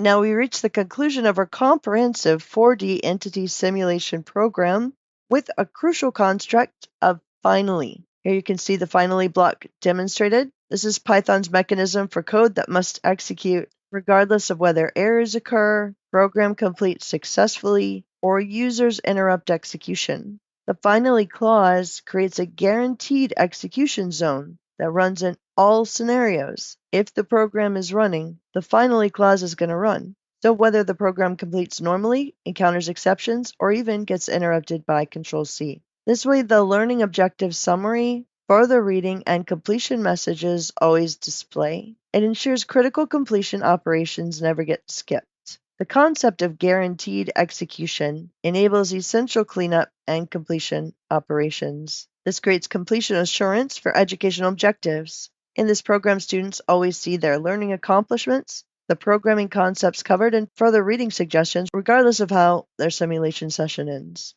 Now we reach the conclusion of our comprehensive 4D entity simulation program with a crucial construct of finally. Here you can see the finally block demonstrated. This is Python's mechanism for code that must execute regardless of whether errors occur, program completes successfully, or users interrupt execution. The finally clause creates a guaranteed execution zone that runs in all scenarios. If the program is running, the finally clause is going to run. So whether the program completes normally, encounters exceptions, or even gets interrupted by Control-C. This way, the learning objective summary, further reading, and completion messages always display. It ensures critical completion operations never get skipped. The concept of guaranteed execution enables essential cleanup and completion operations. This creates completion assurance for educational objectives. In this program, students always see their learning accomplishments, the programming concepts covered, and further reading suggestions, regardless of how their simulation session ends.